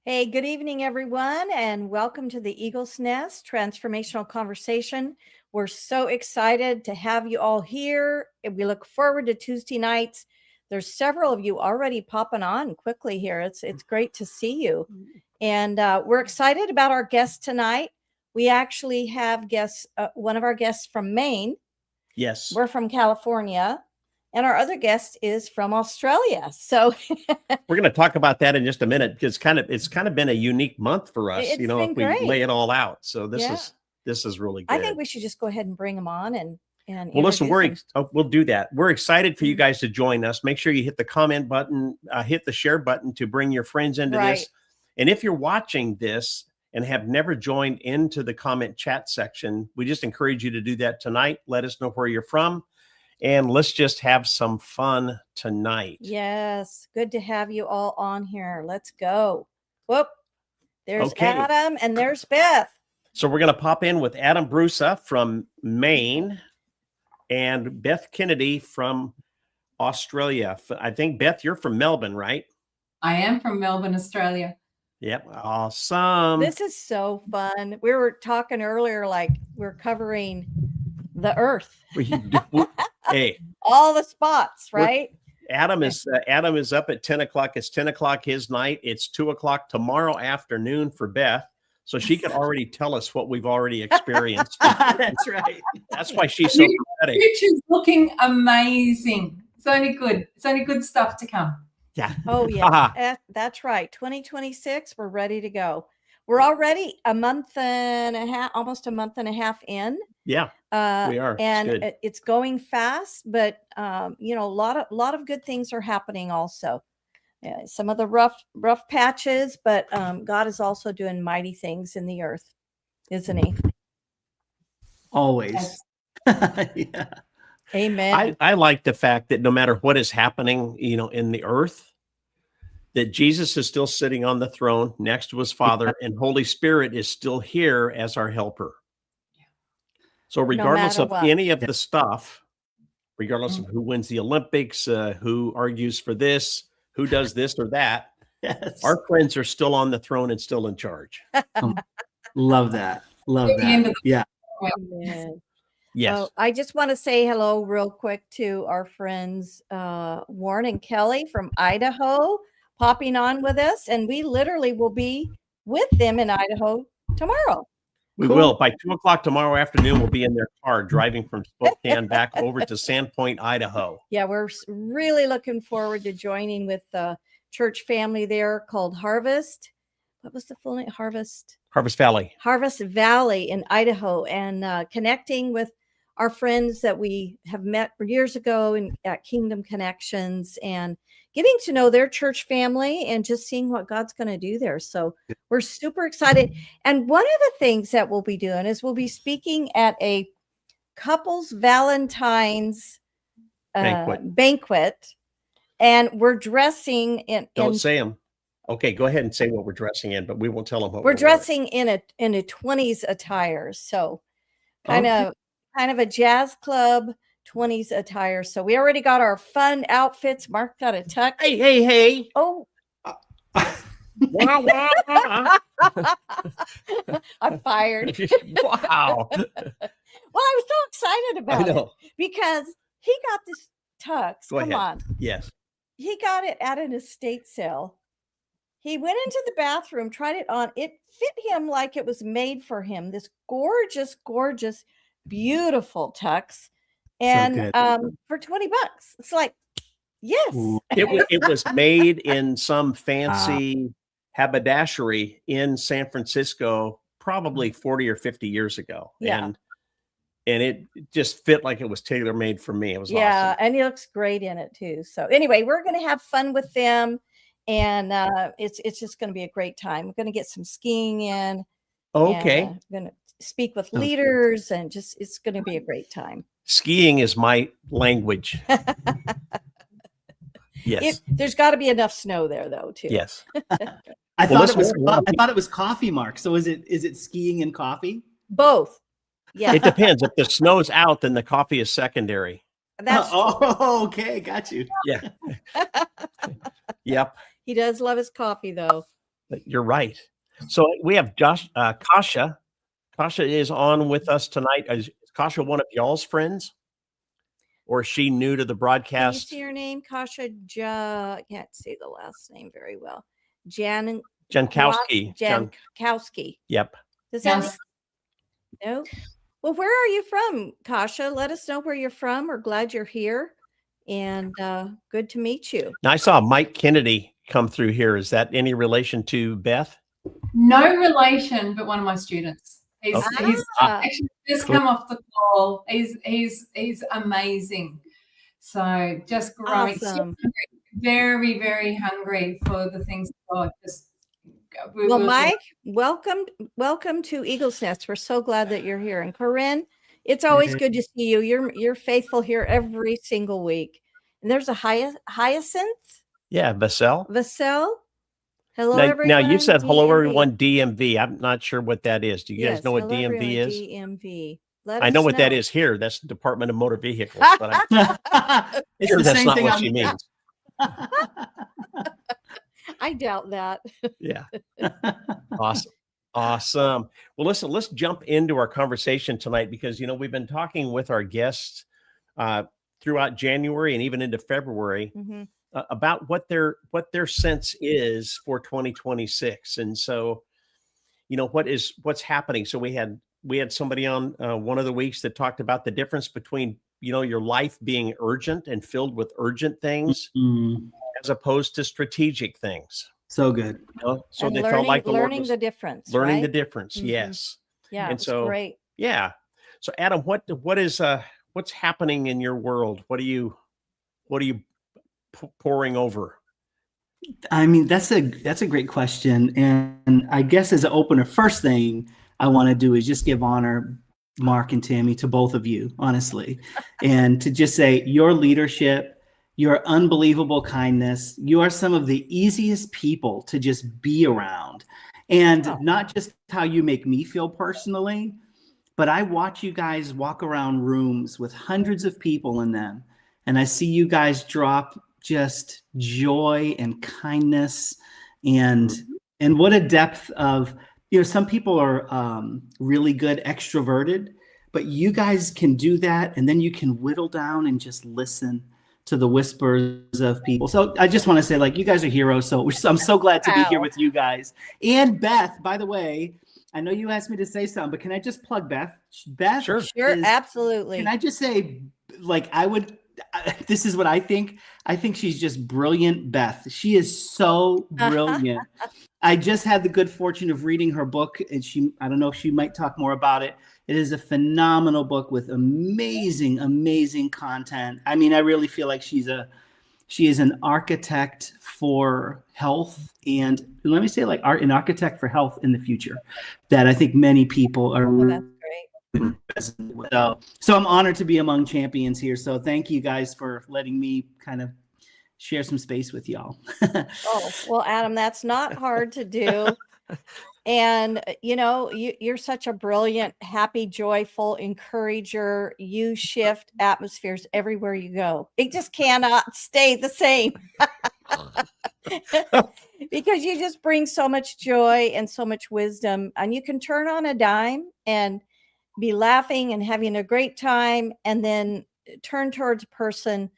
Hey, good evening, everyone, and welcome to the Eagle's Nest Transformational Conversation. We're so excited to have you all here. We look forward to Tuesday nights. There's several of you already popping on quickly here. It's great to see you. And we're excited about our guest tonight. We actually have one of our guests from Maine. Yes. We're from California. And our other guest is from Australia. So we're going to talk about that in just a minute, because it's kind of been a unique month for us, It's if been we great. lay it all out. So this Yeah. is really good. I think we should just go ahead and bring them on and well, listen, introduce them. we'll do that. We're excited for you guys to join us. Make sure you hit the comment button, hit the share button to bring your friends into this. And if you're watching this and have never joined into the comment chat section, we just encourage you to do that tonight. Let us know where you're from. And let's just have some fun tonight. Yes. Good to have you all on here. Let's go. Whoop. There's Adam and there's Beth. So we're going to pop in with Adam Brusa from Maine and Beth Kennedy from Australia. I think, Beth, you're from Melbourne, right? I am from Melbourne, Australia. Yep. Awesome. This is so fun. We were talking earlier, like we're covering the earth. Hey, all the spots, right? Adam is up at 10 o'clock. It's 10 o'clock his night. It's 2 o'clock tomorrow afternoon for Beth. So she could already tell us what we've already experienced. That's right. That's why she's so prophetic. Future's looking amazing. It's only good. It's only good stuff to come. Yeah. Oh, yeah. That's right. 2026, we're ready to go. We're already almost a month and a half in. Yeah, we are. And it's going fast, but a lot of good things are happening also. Some of the rough patches, but God is also doing mighty things in the earth, isn't he? Always. Yeah. Amen. I like the fact that no matter what is happening, in the earth, that Jesus is still sitting on the throne next to his Father, and Holy Spirit is still here as our helper. So regardless of any of the stuff, regardless of who wins the Olympics, who argues for this, who does this or that, our friends are still on the throne and still in charge. Love that. Love that. Yeah. Yes. I just want to say hello real quick to our friends Warren and Kelly from Idaho popping on with us, and we literally will be with them in Idaho tomorrow. We will. By 2 o'clock tomorrow afternoon, we'll be in their car driving from Spokane back over to Sandpoint, Idaho. Yeah, we're really looking forward to joining with the church family there called Harvest. What was the full name? Harvest Valley. Harvest Valley in Idaho, and connecting with our friends that we have met years ago at Kingdom Connections, and getting to know their church family and just seeing what God's going to do there. So we're super excited. And one of the things that we'll be doing is we'll be speaking at a couples Valentine's banquet, and we're dressing in. Don't say them. Okay, go ahead and say what we're dressing in, but we won't tell them what we're dressing in a 20s attire. So kind of a jazz club 20s attire. So we already got our fun outfits. Mark got a tux. Hey. Oh. I'm fired. Wow. Well, I was so excited about it because he got this tux. Come on. Yes. He got it at an estate sale. He went into the bathroom, tried it on. It fit him like it was made for him. This gorgeous, gorgeous, beautiful tux. And for $20, it's like, yes. It was made in some fancy haberdashery in San Francisco, probably 40 or 50 years ago. Yeah. And it just fit like it was tailor-made for me. It was awesome. And he looks great in it too. So anyway, we're going to have fun with them. And it's just going to be a great time. We're going to get some skiing in. Okay. I'm going to speak with leaders, and just it's going to be a great time. Skiing is my language. Yes. There's got to be enough snow there, though, too. Yes. I thought it was coffee, Mark. So is it skiing and coffee? Both. Yeah. It depends. If the snow's out, then the coffee is secondary. Okay, got you. Yeah. Yep. He does love his coffee, though. You're right. So we have Josh, Kasha. Kasha is on with us tonight. Is Kasha one of y'all's friends? Or is she new to the Can you broadcast? see your name? Kasha can't see the last name very well. Jankowski. Jankowski. Yep. Does that mean Yes. no? Well, where are you from, Kasha? Let us know where you're from. We're glad you're here. And good to meet you. Now I saw Mike Kennedy come through here. Is that any relation to Beth? No relation, but one of my students. He's actually just come off the call. He's amazing. So just growing. Awesome. So very, very hungry for the things of God. Well, Mike, welcome to Eagle's Nest. We're so glad that you're here. And Corinne, it's always good to see you. You're faithful here every single week. And there's a Hyacinth. Yeah, Vassell. Hello, Now, everyone. now you said hello, DMV. everyone. DMV. I'm not sure what that is. Do you guys know what hello, DMV everyone, is? DMV. I know what that is here. That's the Department of Motor Vehicles, but I'm It's sure the that's same not thing. what she means. I doubt that. Yeah. Awesome. Well, listen, let's jump into our conversation tonight because, we've been talking with our guests throughout January and even into February about what their sense is for 2026. And so, what's happening. So we had somebody on one of the weeks that talked about the difference between, your life being urgent and filled with urgent things as opposed to strategic things. So good. So And they felt like the Lord learning was the difference. learning the right? difference. Yes. Yeah. And It's so, great. yeah. So Adam, what's happening in your world? What are you pouring over? I mean, that's a great question. And I guess as an opener, first thing I want to do is just give honor, Mark and Tammy, to both of you, honestly, and to just say your leadership, your unbelievable kindness, you are some of the easiest people to just be around. And not just how you make me feel personally, but I watch you guys walk around rooms with hundreds of people in them, and I see you guys drop just joy and kindness, and what a depth of, some people are really good extroverted, but you guys can do that, and then you can whittle down and just listen to the whispers of people. So I just want to say, you guys are heroes. So I'm so glad to be here with you guys. And Beth, by the way, I know you asked me to say something, but can I just plug Beth? Beth, Sure, absolutely. Can I just say, this is what I think. I think she's just brilliant, Beth. She is so brilliant. I just had the good fortune of reading her book, and I don't know if she might talk more about it. It is a phenomenal book with amazing, amazing content. I mean, I really feel like she is an architect for health, and let me say, an architect for health in the future that I think many people are. That's great. So I'm honored to be among champions here. So thank you guys for letting me kind of share some space with y'all. Oh, well, Adam, that's not hard to do. And, you're such a brilliant, happy, joyful encourager. You shift atmospheres everywhere you go. It just cannot stay the same because you just bring so much joy and so much wisdom, and you can turn on a dime and be laughing and having a great time, and then turn towards a person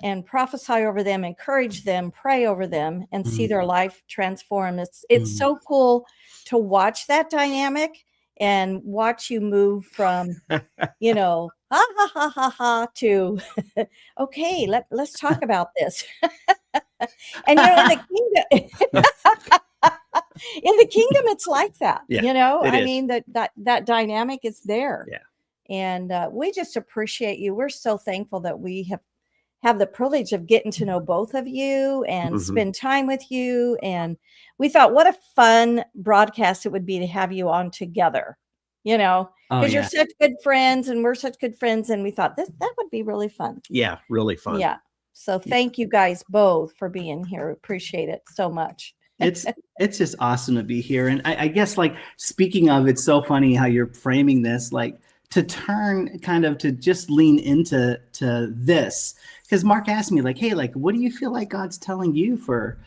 and prophesy over them, encourage them, pray over them, and see their life transform. It's so cool to watch that dynamic and watch you move from, ha ha ha ha ha to, okay, let's talk about this. And in the kingdom, it's like that. I mean, that dynamic is there. Yeah. And we just appreciate you. We're so thankful that we have the privilege of getting to know both of you and spend time with you. And we thought, what a fun broadcast it would be to have you on together, because you're such good friends and we're such good friends. And we thought that would be really fun. Yeah, really fun. Yeah. So thank you guys both for being here. Appreciate it so much. It's just awesome to be here. And I guess, speaking of, it's so funny how you're framing this, to turn kind of to just lean into this. Because Mark asked me, hey, what do you feel like God's telling you for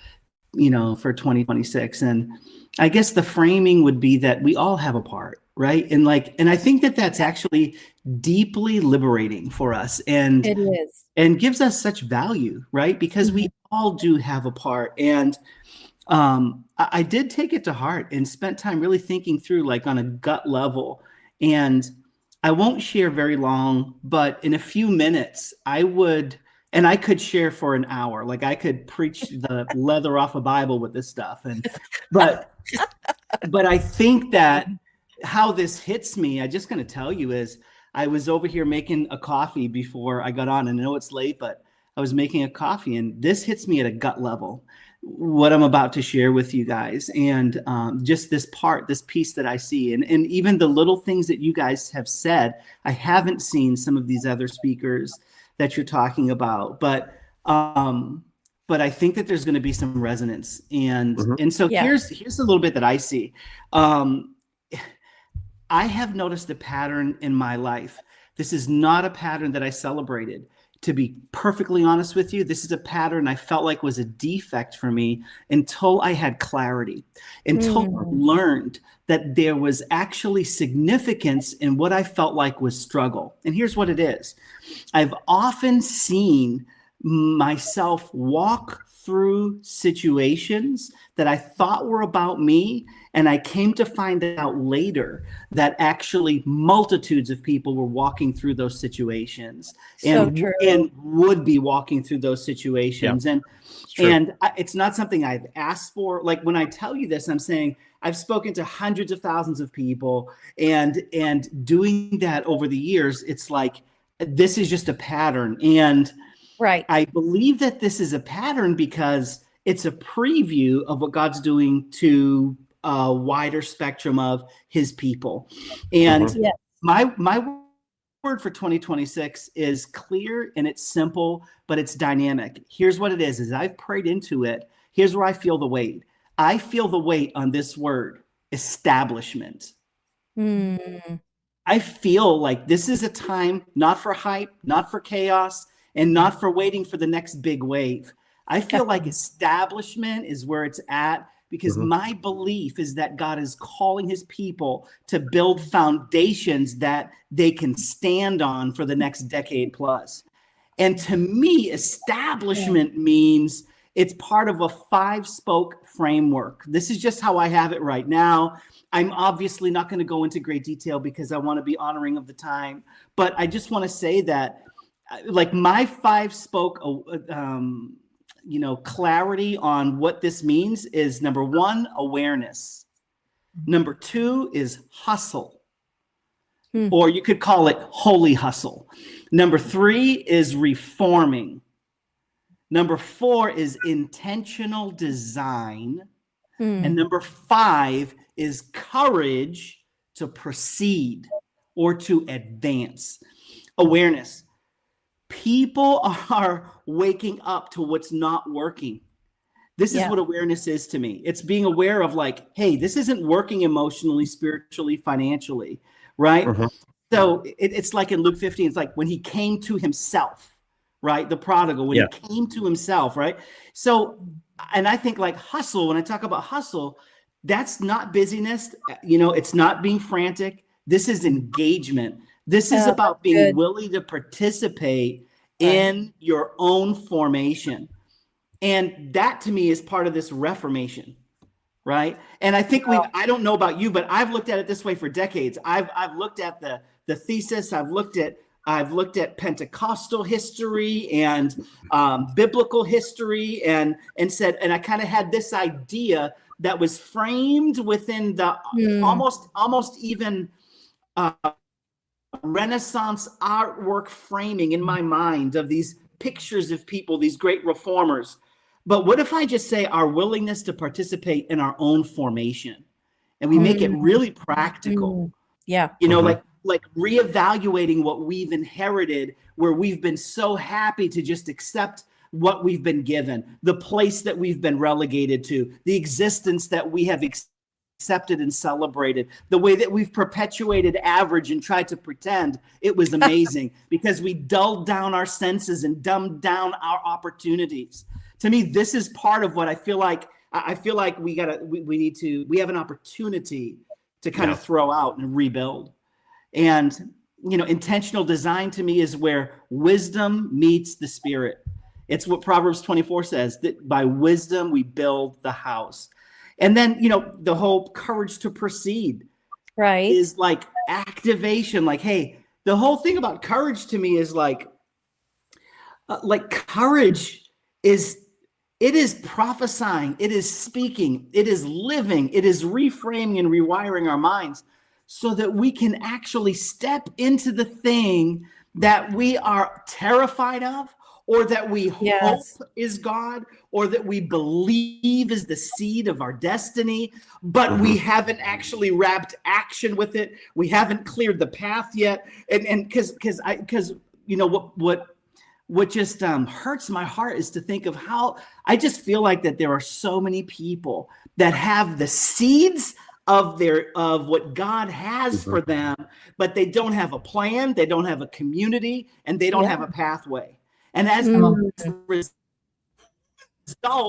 for 2026. And I guess the framing would be that we all have a part, right? And I think that that's actually deeply liberating for us, and It is. and gives us such value, right? Because we all do have a part. And I did take it to heart and spent time really thinking through, like, on a gut level. And I won't share very long, but in a few minutes, I could share for an hour. Like, I could preach the leather off a Bible with this stuff. But I think that how this hits me, I'm just going to tell you, is I was over here making a coffee before I got on. And I know it's late, but I was making a coffee, and this hits me at a gut level, what I'm about to share with you guys. And just this piece that I see, and even the little things that you guys have said, I haven't seen some of these other speakers that you're talking about, but I think that there's going to be some resonance. And so here's a little bit that I see. I have noticed a pattern in my life. This is not a pattern that I celebrated. To be perfectly honest with you, this is a pattern I felt like was a defect for me until I had clarity, until I learned that there was actually significance in what I felt like was struggle. And here's what it is. I've often seen myself walk through situations that I thought were about me, and I came to find out later that actually multitudes of people were walking through those situations, and would be walking through those situations. Yeah. And it's not something I've asked for. Like, when I tell you this, I'm saying I've spoken to hundreds of thousands of people, and doing that over the years, it's like, this is just a pattern. And I believe that this is a pattern because it's a preview of what God's doing to a wider spectrum of his people. And my word for 2026 is clear, and it's simple, but it's dynamic. Here's what it is as I've prayed into it. Here's where I feel the weight. I feel the weight on this word, establishment. I feel like this is a time not for hype, not for chaos, and not for waiting for the next big wave. I feel like establishment is where it's at, because my belief is that God is calling his people to build foundations that they can stand on for the next decade plus. And to me, establishment means it's part of a 5-spoke framework. This is just how I have it right now. I'm obviously not going to go into great detail because I want to be honoring of the time, but I just want to say that, like, my 5-spoke clarity on what this means is: number 1, awareness. Number 2 is hustle, or you could call it holy hustle. Number 3 is reforming. Number 4 is intentional design. And number 5 is courage to proceed or to advance. Awareness. People are waking up to what's not working. This is what awareness is to me. It's being aware of, like, hey, this isn't working emotionally, spiritually, financially, right? So it's like in Luke 15, it's like when he came to himself, right? The prodigal, when he came to himself, right? So, and I think, like, hustle, when I talk about hustle, that's not busyness. It's not being frantic. This is engagement. This is about being willing to participate in your own formation. And that, to me, is part of this reformation, right? And I think I don't know about you, but I've looked at it this way for decades. I've looked at the thesis. I've looked at Pentecostal history and biblical history, and said, and I kind of had this idea that was framed within the almost even Renaissance artwork framing in my mind of these pictures of people, these great reformers. But what if I just say our willingness to participate in our own formation, and we make it really practical? Like reevaluating what we've inherited, where we've been so happy to just accept what we've been given, the place that we've been relegated to, the existence that we have accepted and celebrated, the way that we've perpetuated average and tried to pretend it was amazing because we dulled down our senses and dumbed down our opportunities. To me, this is part of what I feel like I feel like we have an opportunity to kind of throw out and rebuild. And, intentional design to me is where wisdom meets the spirit. It's what Proverbs 24 says, that by wisdom we build the house. And then, the whole courage to proceed is like activation. Like, hey, the whole thing about courage to me is like courage it is prophesying, it is speaking, it is living, it is reframing and rewiring our minds so that we can actually step into the thing that we are terrified of, or that we hope is God, or that we believe is the seed of our destiny, but we haven't actually wrapped action with it. We haven't cleared the path yet. And because what just hurts my heart is to think of how I just feel like that there are so many people that have the seeds of what God has for them, but they don't have a plan, they don't have a community, and they don't have a pathway. And as a result,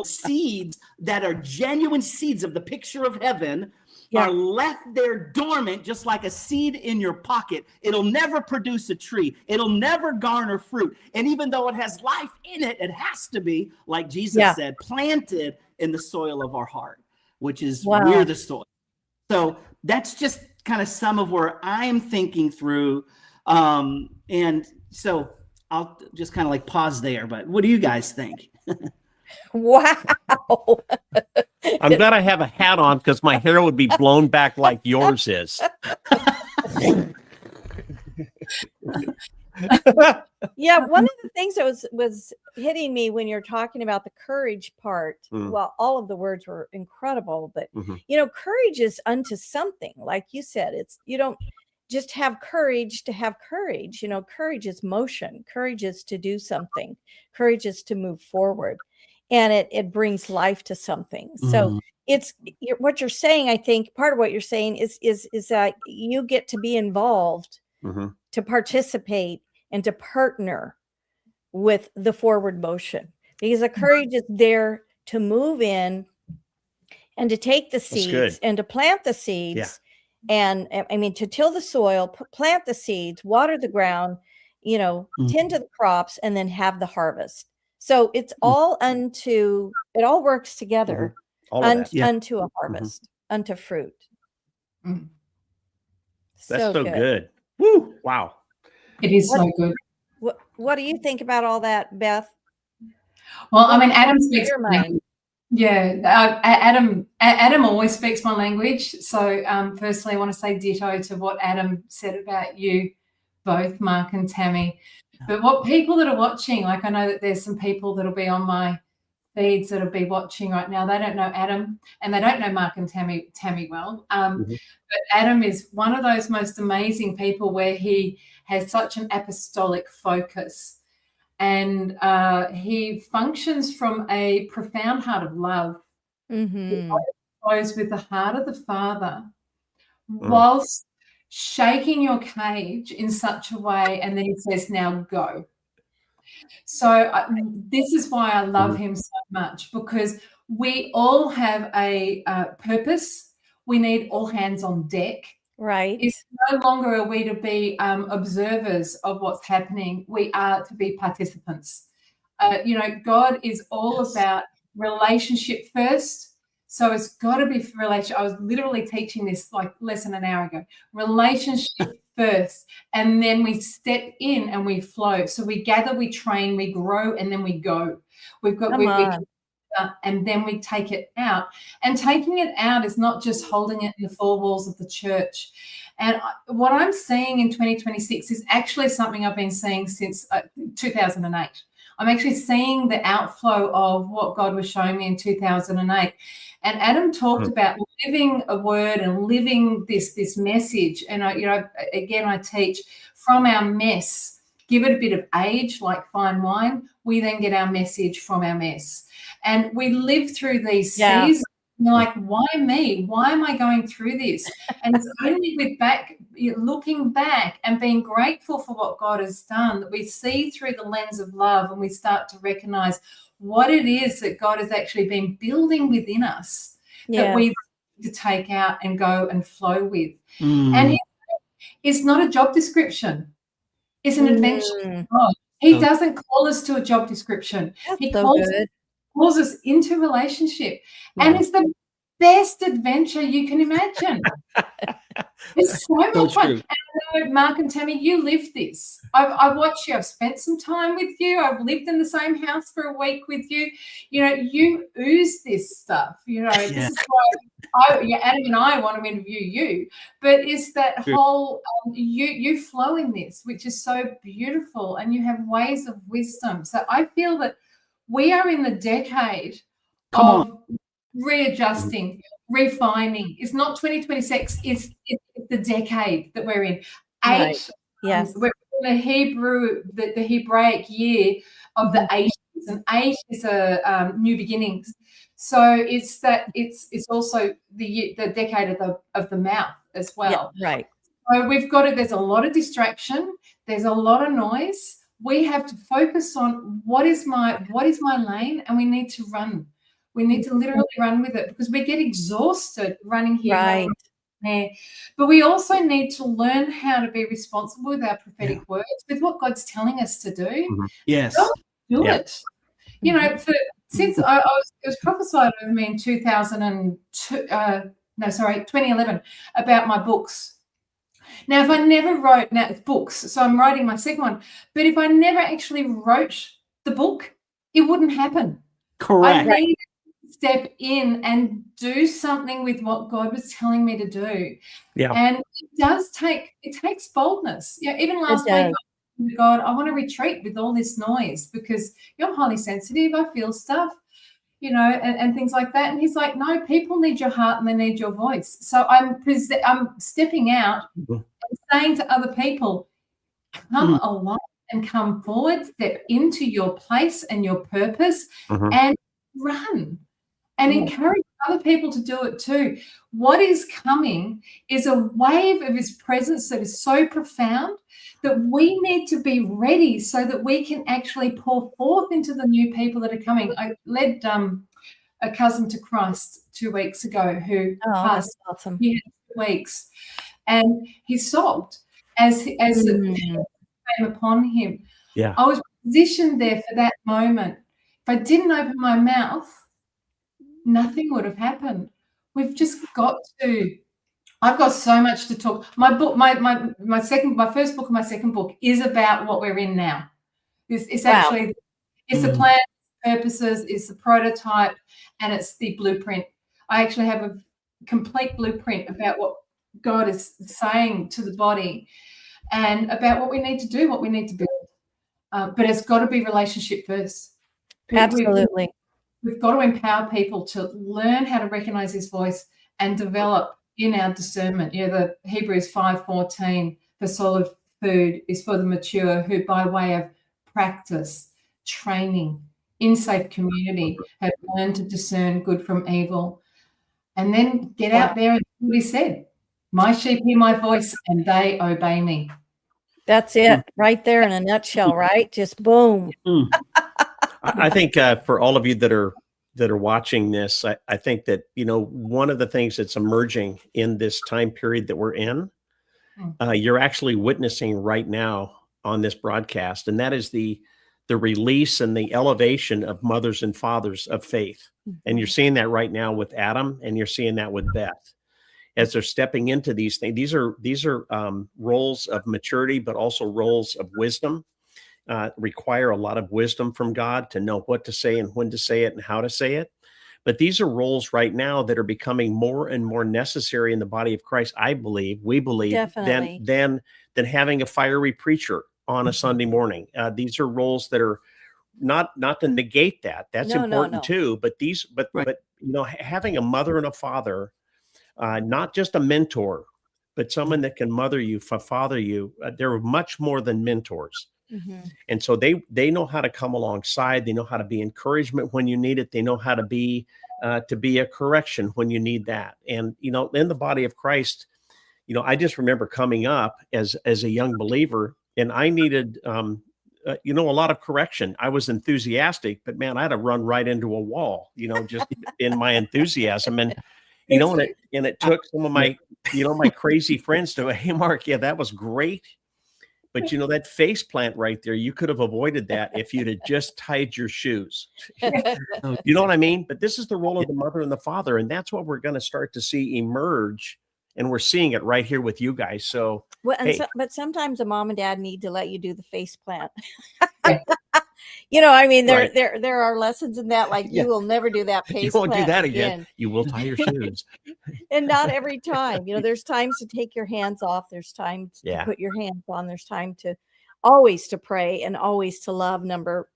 seeds that are genuine seeds of the picture of heaven are left there dormant, just like a seed in your pocket. It'll never produce a tree. It'll never garner fruit. And even though it has life in it, it has to be, like Jesus said, planted in the soil of our heart, which is we're the soil. So that's just kind of some of where I'm thinking through. And so I'll just kind of like pause there. But what do you guys think? Wow. I'm glad I have a hat on because my hair would be blown back like yours is. Yeah, one of the things that was hitting me when you're talking about the courage part, well, all of the words were incredible, but courage is unto something. Like you said, you don't just have courage to have courage. Courage is motion. Courage is to do something. Courage is to move forward. And it brings life to something. So it's what you're saying. I think part of what you're saying is that you get to be involved, to participate, and to partner with the forward motion, because the courage is there to move in and to take the seeds and to plant the seeds. And I mean, to till the soil, plant the seeds, water the ground, tend to the crops, and then have the harvest. So it's all it all works together unto a harvest, unto fruit. That's so good. Woo! Wow. It is so good. What do you think about all that, Beth? Well, I mean, Adam speaks my language. Yeah, Adam always speaks my language. So firstly, I want to say ditto to what Adam said about you both, Mark and Tammy. But what people that are watching, like I know that there's some people that'll be on my feeds that'll be watching right now. They don't know Adam and they don't know Mark and Tammy well. But Adam is one of those most amazing people where he has such an apostolic focus, and he functions from a profound heart of love. He flows with the heart of the Father whilst shaking your cage in such a way, and then he says, now go. So this is why I love him so much, because we all have a purpose. We need all hands on deck. Right. It's no longer are we to be observers of what's happening. We are to be participants. God is all about relationship first. So it's got to be relationship. I was literally teaching this like less than an hour ago. Relationship first, and then we step in and we flow. So we gather, we train, we grow, and then we go. And then we take it out. And taking it out is not just holding it in the four walls of the church. And what I'm seeing in 2026 is actually something I've been seeing since 2008. I'm actually seeing the outflow of what God was showing me in 2008. And Adam talked about living a word and living this message. And I teach from our mess, give it a bit of age like fine wine. We then get our message from our mess. And we live through these seasons you're like, why me? Why am I going through this? And it's only with looking back and being grateful for what God has done that we see through the lens of love, and we start to recognize what it is that God has actually been building within us that we need to take out and go and flow with. And it's not a job description. It's an adventure with God. He doesn't call us to a job description. He calls us into relationship. And it's the best adventure you can imagine. It's so much fun. And I know, Mark and Tammy, you live this. I've watched you. I've spent some time with you. I've lived in the same house for a week with you. You know, you ooze this stuff. You know, this is why Adam and I want to interview you. But it's that whole you flow in this, which is so beautiful, and you have ways of wisdom. So I feel that we are in the decade of readjusting, refining. It's not 2026. It's the decade that we're in. We're in the Hebraic year of the 80s, and 8 is a new beginnings. So it's also the decade of the mouth as well. Yeah, right. So we've got it. There's a lot of distraction. There's a lot of noise. We have to focus on what is my lane, and we need to run. We need to literally run with it, because we get exhausted running here. Right. There. But we also need to learn how to be responsible with our prophetic words, with what God's telling us to do. Yes. Don't do it. You know, since it was prophesied over me in 2011 about my books. Now, if I never wrote, now it's books, so I'm writing my second one, but if I never actually wrote the book, it wouldn't happen. Correct. I needed to step in and do something with what God was telling me to do. Yeah. And it takes boldness. Yeah, even last week, I said to God, I want to retreat with all this noise, because I'm highly sensitive. I feel stuff, you know, and things like that. And he's like, no, people need your heart and they need your voice. So I'm stepping out and saying to other people, come along and come forward, step into your place and your purpose, and run, and encourage other people to do it too. What is coming is a wave of his presence that is so profound that we need to be ready so that we can actually pour forth into the new people that are coming. I led a cousin to Christ 2 weeks ago who passed. That's awesome. He had 2 weeks, and he sobbed as it came upon him. Yeah, I was positioned there for that moment. If I didn't open my mouth, nothing would have happened. We've just got to. I've got so much to talk. My book, my first book and my second book is about what we're in now. It's actually the plan, purposes, it's the prototype, and it's the blueprint. I actually have a complete blueprint about what God is saying to the body, and about what we need to do, what we need to build. But it's got to be relationship first. Absolutely. We've got to empower people to learn how to recognize his voice and develop in our discernment. You know, the Hebrews 5:14, the solid food is for the mature, who by way of practice, training, in safe community, have learned to discern good from evil. And then get out there and do what he said. My sheep hear my voice and they obey me. That's it right there in a nutshell, right? Just boom. I think for all of you that are watching this, I think that, you know, one of the things that's emerging in this time period that we're in, you're actually witnessing right now on this broadcast, and that is the release and the elevation of mothers and fathers of faith. And you're seeing that right now with Adam, and you're seeing that with Beth. As they're stepping into these things, these are roles of maturity, but also roles of wisdom. Require a lot of wisdom from God to know what to say and when to say it and how to say it. But these are roles right now that are becoming more and more necessary in the body of Christ. We believe, than having a fiery preacher on a Sunday morning. These are roles that are not to negate that. That's important too. But but you know, having a mother and a father, not just a mentor, but someone that can mother you, father you. They're much more than mentors. And so they know how to come alongside. They know how to be encouragement when you need it. They know how to be a correction when you need that. And, you know, in the body of Christ, you know, I just remember coming up as a young believer, and I needed, you know, a lot of correction. I was enthusiastic, but man, I had to run right into a wall, you know, just in my enthusiasm. And, you know, and it took some of my, you know, my crazy friends to, hey, Mark, yeah, that was great. But, you know, that face plant right there, you could have avoided that if you'd have just tied your shoes. You know what I mean? But this is the role of the mother and the father. And that's what we're going to start to see emerge. And we're seeing it right here with you guys. So, well, and hey. But sometimes a mom and dad need to let you do the face plant. You know, I mean, there are lessons in that. Like, you will never do that face You plant. won't do that again. You will tie your shoes. And not every time. You know, there's times to take your hands off. There's times to put your hands on. There's time to always to pray and always to love.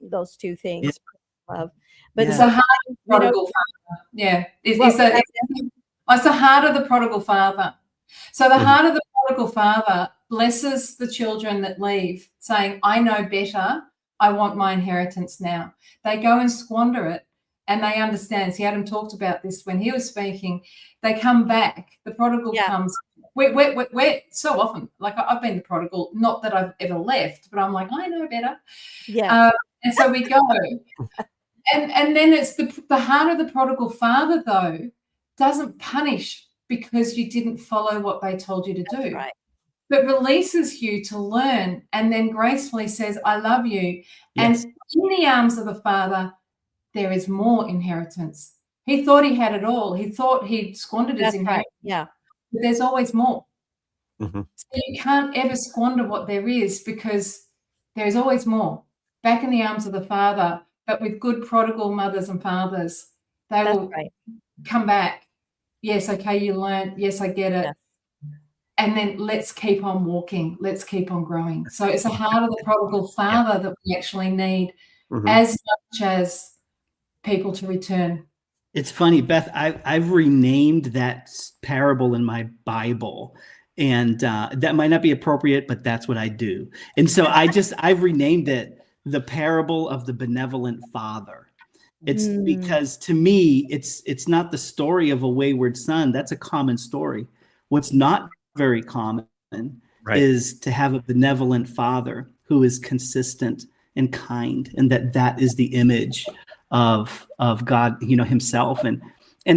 Those two things. Love. But it's the heart of the prodigal father. Yeah. It's the heart of the prodigal father. So the heart of the prodigal father blesses the children that leave, saying, I know better. I want my inheritance now. They go and squander it, and they understand. See, Adam talked about this when he was speaking. They come back. The prodigal comes. We're so often, like, I've been the prodigal, not that I've ever left, but I'm like, I know better. Yeah. And so we go. And then it's the heart of the prodigal father, though, doesn't punish because you didn't follow what they told you to do. Right. But releases you to learn, and then gracefully says, I love you. Yes. And in the arms of the Father, there is more inheritance. He thought he had it all. He thought he'd squandered his inheritance. Right. Yeah. But there's always more. Mm-hmm. So you can't ever squander what there is, because there is always more. Back in the arms of the Father, but with good prodigal mothers and fathers, they will come back. Yes, okay, you learned. Yes, I get it. Yeah. And then let's keep on walking. Let's keep on growing. So it's the heart of the prodigal father that we actually need as much as people to return. It's funny, Beth, I've renamed that parable in my Bible, and that might not be appropriate, but that's what I do. And so I've renamed it the parable of the benevolent father. It's because to me, it's not the story of a wayward son. That's a common story. What's not very common is to have a benevolent father who is consistent and kind, and that is the image of God, you know, himself. And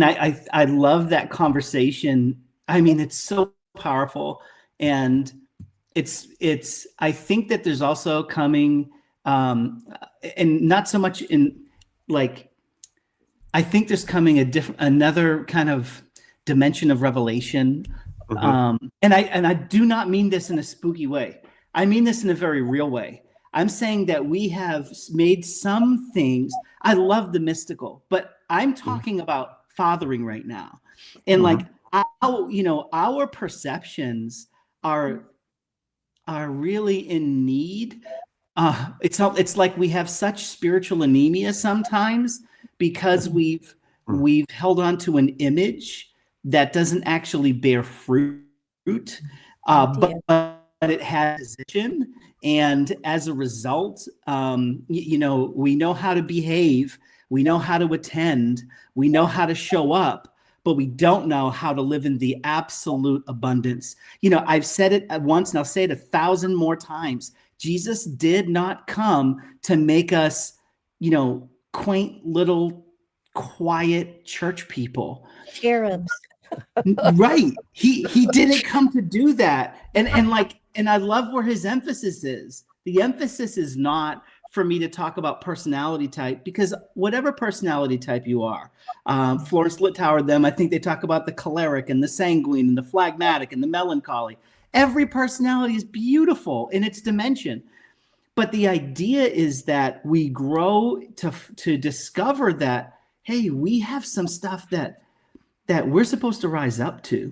I love that conversation. I mean, it's so powerful. And it's I think that there's also coming and not so much in, like, I think there's coming another kind of dimension of revelation. And I do not mean this in a spooky way. I mean this in a very real way. I'm saying that we have made some things. I love the mystical, but I'm talking about fathering right now. And like, our perceptions are really in need. It's like we have such spiritual anemia sometimes because we've held on to an image that doesn't actually bear fruit, but it has position. And as a result, we know how to behave, we know how to attend, we know how to show up, but we don't know how to live in the absolute abundance. You know, I've said it once and I'll say it 1,000 more times. Jesus did not come to make us, you know, quaint little quiet church people. Cherubs. Right. He didn't come to do that. And I love where his emphasis is. The emphasis is not for me to talk about personality type, because whatever personality type you are, Florence Littauer, I think they talk about the choleric and the sanguine and the phlegmatic and the melancholy. Every personality is beautiful in its dimension. But the idea is that we grow to discover that, hey, we have some stuff that we're supposed to rise up to,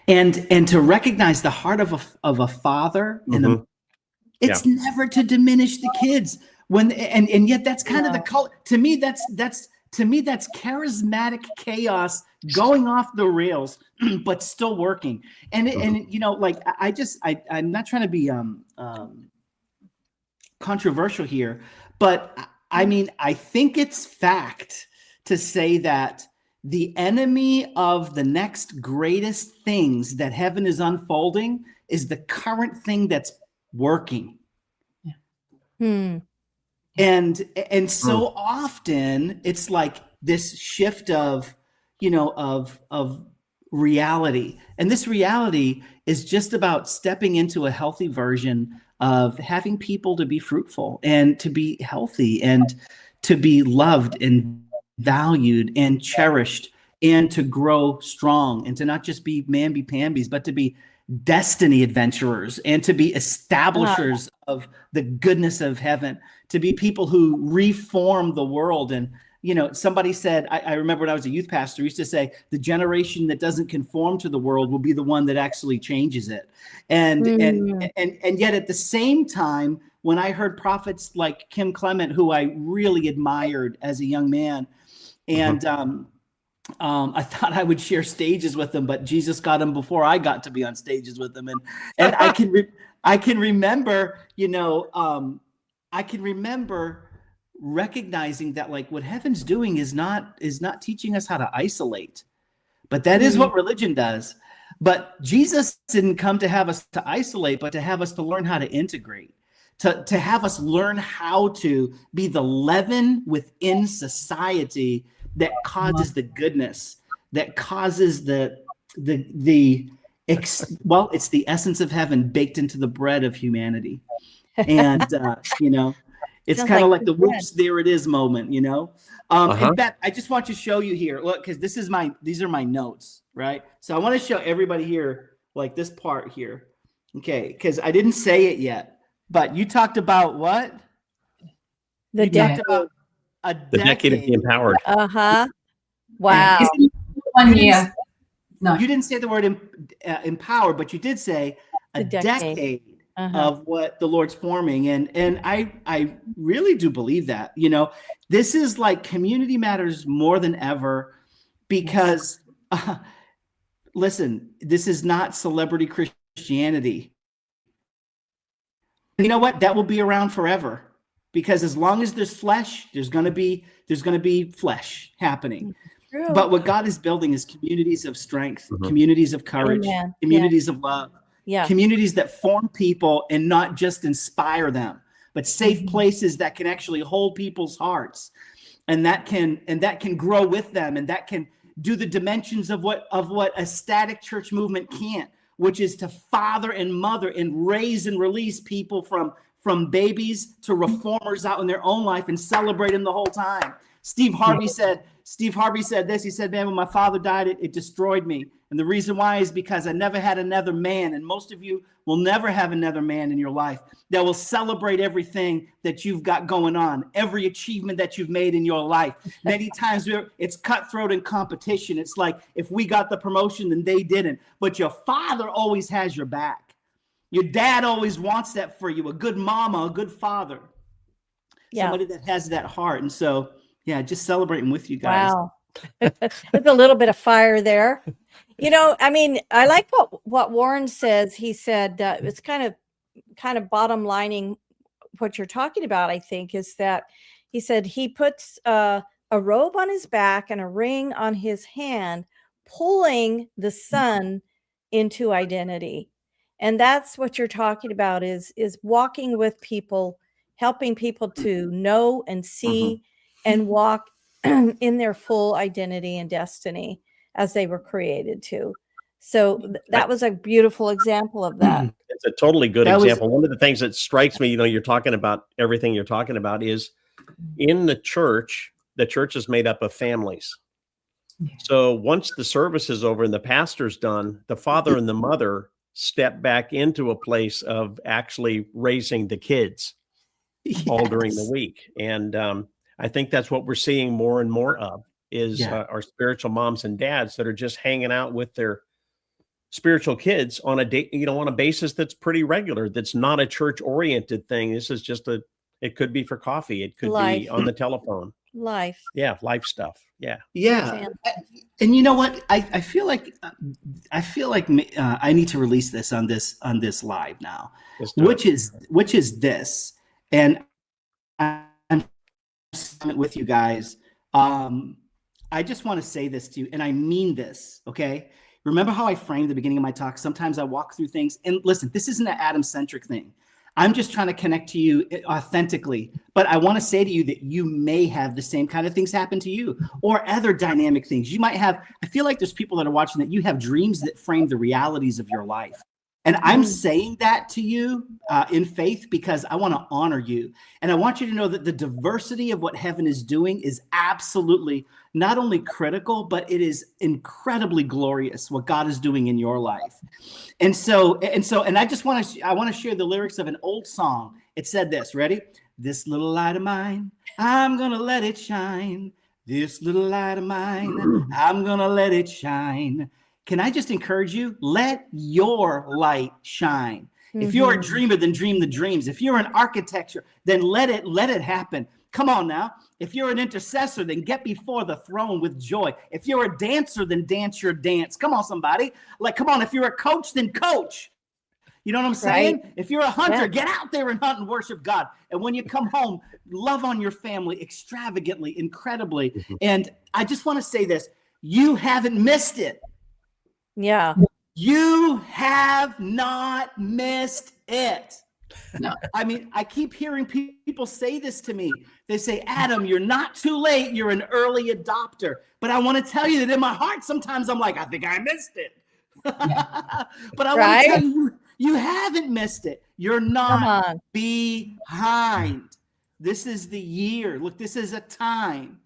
and to recognize the heart of a father. And it's never to diminish the kids and yet that's kind of the cult. To me, that's charismatic chaos going off the rails, but still working. And you know, like I'm not trying to be controversial here, but I mean, I think it's fact to say that the enemy of the next greatest things that heaven is unfolding is the current thing that's working. Hmm. And so often it's like this shift of, of reality. And this reality is just about stepping into a healthy version of having people to be fruitful and to be healthy and to be loved and valued and cherished and to grow strong and to not just be mamby-pambies, but to be destiny adventurers and to be establishers of the goodness of heaven, to be people who reform the world. And somebody said, I remember when I was a youth pastor, used to say, the generation that doesn't conform to the world will be the one that actually changes it. And yet at the same time, when I heard prophets like Kim Clement, who I really admired as a young man, and I thought I would share stages with them, but Jesus got them before I got to be on stages with them. And I can remember, I can remember recognizing that like what heaven's doing is not teaching us how to isolate, but that is what religion does. But Jesus didn't come to have us to isolate, but to have us to learn how to integrate, to have us learn how to be the leaven within society that causes the goodness, that causes it's the essence of heaven baked into the bread of humanity. And, it's kind of like the whoops, there it is moment, And Beth, I just want to show you here, look, because these are my notes, right? So I want to show everybody here, like this part here. Okay. Because I didn't say it yet, but you talked about what? The decade. About the decade of the empowered. Wow. 1 year. No, you didn't say the word empowered, but you did say a decade of what the Lord's forming. And I really do believe that, this is like community matters more than ever because listen, this is not celebrity Christianity. You know what? That will be around forever because as long as there's flesh, there's going to be flesh happening. True. But what God is building is communities of strength, communities of courage, communities of love, communities that form people and not just inspire them, but safe places that can actually hold people's hearts and that can grow with them and that can do the dimensions of what a static church movement can't, which is to father and mother and raise and release people from babies to reformers out in their own life and celebrate them the whole time. Steve Harvey said this. He said, man, when my father died, it destroyed me. And the reason why is because I never had another man. And most of you will never have another man in your life that will celebrate everything that you've got going on, every achievement that you've made in your life. Many times it's cutthroat and competition. It's like if we got the promotion, then they didn't. But your father always has your back. Your dad always wants that for you. A good mama, a good father. Somebody that has that heart. And so, just celebrating with you guys. Wow. There's a little bit of fire there. I mean, I like what Warren says. He said it's kind of bottom lining what you're talking about, I think, is that he said he puts a robe on his back and a ring on his hand, pulling the sun into identity. And that's what you're talking about is walking with people, helping people to know and see and walk in their full identity and destiny as they were created to. So that was a beautiful example of that. It's a totally good example. One of the things that strikes me, you're talking about everything you're talking about is in the church is made up of families. So once the service is over and the pastor's done, the father and the mother step back into a place of actually raising the kids all during the week. And I think that's what we're seeing more and more of is our spiritual moms and dads that are just hanging out with their spiritual kids on a day, on a basis that's pretty regular. That's not a church oriented thing. This is just it could be for coffee. It could be on the telephone. Life. Yeah. Life stuff. Yeah. Yeah. And you know what? I feel like I need to release this on this live now, which is this. And I'm with you guys. I just want to say this to you, and I mean this, okay? Remember how I framed the beginning of my talk? Sometimes I walk through things, and listen, this isn't an Adam-centric thing. I'm just trying to connect to you authentically. But I want to say to you that you may have the same kind of things happen to you, or other dynamic things. You might have, I feel like there's people that are watching that you have dreams that frame the realities of your life. And I'm saying that to you in faith because I want to honor you. And I want you to know that the diversity of what heaven is doing is absolutely not only critical, but it is incredibly glorious what God is doing in your life. And I just want to share the lyrics of an old song. It said this, ready? This little light of mine, I'm going to let it shine. This little light of mine, I'm going to let it shine. Can I just encourage you? Let your light shine. If you're a dreamer, then dream the dreams. If you're an architecture, then let it happen. Come on now. If you're an intercessor, then get before the throne with joy. If you're a dancer, then dance your dance. Come on, somebody. Like, come on. If you're a coach, then coach. You know what I'm saying? Right. If you're a hunter, get out there and hunt and worship God. And when you come home, love on your family extravagantly, incredibly. And I just want to say this. You haven't missed it. Yeah. You have not missed it. No. I mean, I keep hearing people say this to me. They say, Adam, you're not too late. You're an early adopter. But I want to tell you that in my heart, sometimes I'm like, I think I missed it. But I want to tell you, you haven't missed it. You're not behind. This is the year. Look, this is a time.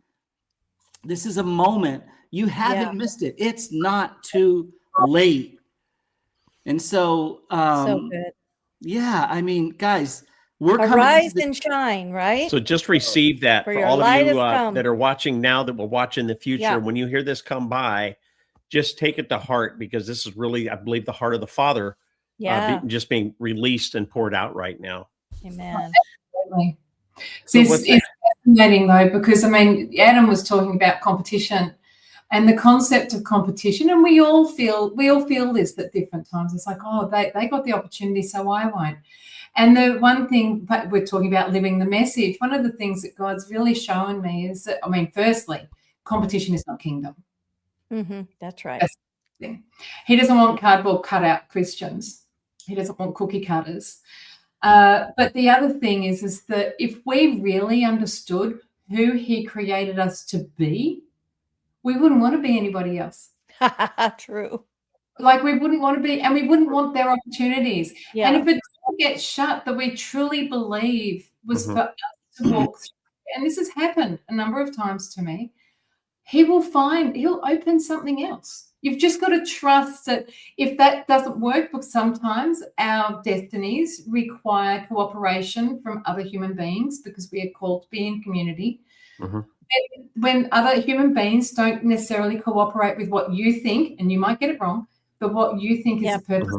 This is a moment. You haven't missed it. It's not too late. And so, so good. Yeah, I mean, guys, we're arise and shine, right? So just receive that for all of you that are watching now, that will watch in the future. Yeah. When you hear this come by, just take it to heart, because this is really, I believe, the heart of the Father just being released and poured out right now. Amen. Absolutely. So it's fascinating though, because I mean, Adam was talking about competition and the concept of competition, and we all feel this at different times. It's like, oh, they got the opportunity, so I won't. And the one thing, we're talking about living the message. One of the things that God's really shown me is that, I mean, firstly, competition is not kingdom. That's right. That's the thing. He doesn't want cardboard cutout Christians. He doesn't want cookie cutters. But the other thing is that if we really understood who he created us to be, we wouldn't want to be anybody else. True. Like we wouldn't want to be, and we wouldn't want their opportunities. Yeah. And if it gets shut that we truly believe was for us to walk through, and this has happened a number of times to me, he'll open something else. You've just got to trust that if that doesn't work, because sometimes our destinies require cooperation from other human beings, because we are called to be in community. When other human beings don't necessarily cooperate with what you think, and you might get it wrong, but what you think is the purpose,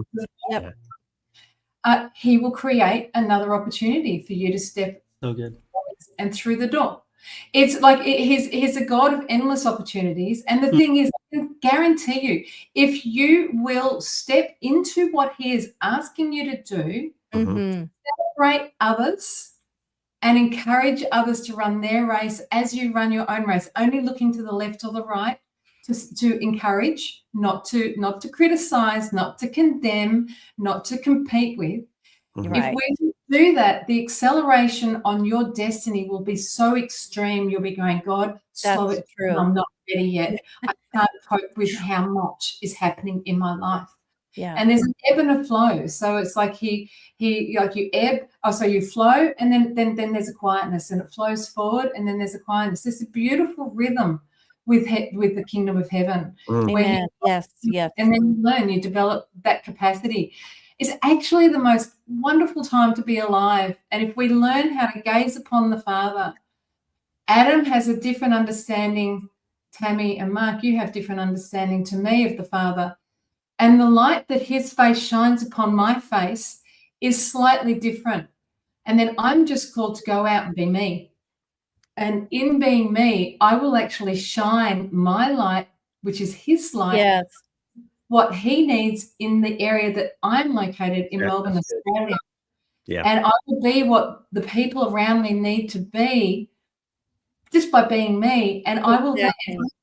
he will create another opportunity for you to step and through the door. It's like he's a God of endless opportunities. And the thing is, I can guarantee you, if you will step into what he is asking you to do, celebrate others and encourage others to run their race as you run your own race, only looking to the left or the right, to encourage, not to criticize, not to condemn, not to compete with. If we do that, the acceleration on your destiny will be so extreme. You'll be going, God, slow it down. I'm not ready yet. I can't cope with how much is happening in my life. Yeah. And there's an ebb and a flow. So it's like you ebb, so you flow, and then there's a quietness, and it flows forward, and then there's a quietness. There's a beautiful rhythm with the kingdom of heaven. Amen. Yes. And then you learn, you develop that capacity. It's actually the most wonderful time to be alive. And if we learn how to gaze upon the Father, Adam has a different understanding. Tammy and Mark, you have different understanding to me of the Father. And the light that his face shines upon my face is slightly different. And then I'm just called to go out and be me. And in being me, I will actually shine my light, which is his light, what he needs in the area that I'm located in Melbourne, Australia. Yeah. And I will be what the people around me need to be just by being me. And I will, that's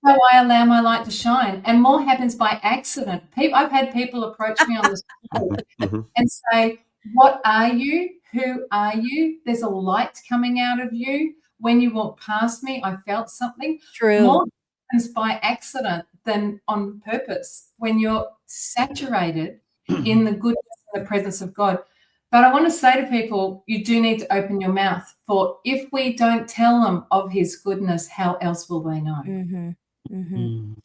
how I allow my light to shine. And more happens by accident. I've had people approach me on the street and say, what are you? Who are you? There's a light coming out of you. When you walked past me, I felt something. True. More happens by accident than on purpose when you're saturated in the goodness and the presence of God. But I want to say to people, you do need to open your mouth, for if we don't tell them of his goodness, how else will they know?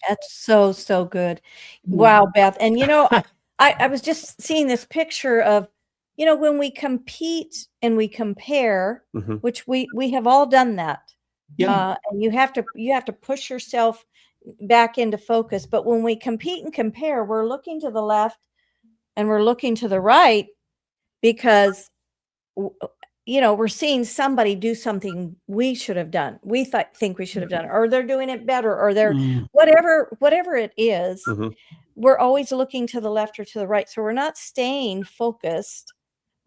That's so, so good. Wow, Beth. And, you know, I was just seeing this picture of, you know, when we compete and we compare, which we have all done that. Yeah. And you have to push yourself back into focus. But when we compete and compare, we're looking to the left and we're looking to the right because, you know, we're seeing somebody do something we should have done. We think we should have done, or they're doing it better, or they're whatever it is. We're always looking to the left or to the right. So we're not staying focused.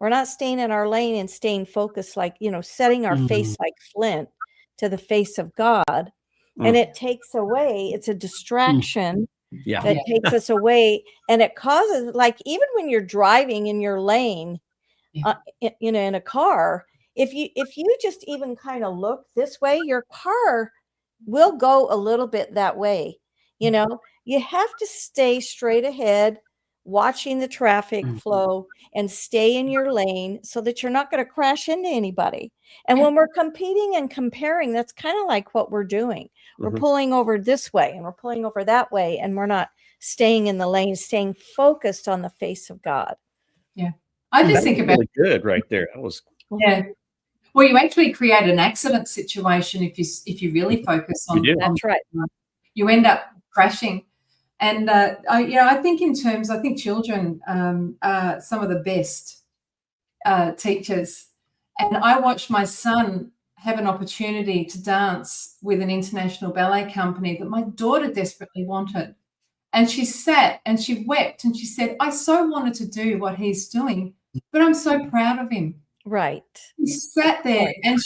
We're not staying in our lane and staying focused, like, you know, setting our face like flint to the face of God. And it takes away, it's a distraction that takes us away. And it causes, like, even when you're driving in your lane, you know, in a car, if you just even kind of look this way, your car will go a little bit that way. You know, you have to stay straight ahead, watching the traffic flow, and stay in your lane so that you're not going to crash into anybody. And when we're competing and comparing, that's kind of like what we're doing. We're pulling over this way and we're pulling over that way, and we're not staying in the lane, staying focused on the face of God. Yeah. I just think about really good right there. That was well, you actually create an accident situation if you really focus on that's right. You end up crashing. And I think I think children are some of the best teachers. And I watched my son have an opportunity to dance with an international ballet company that my daughter desperately wanted. And she sat and she wept and she said, I so wanted to do what he's doing, but I'm so proud of him. Right. She sat there and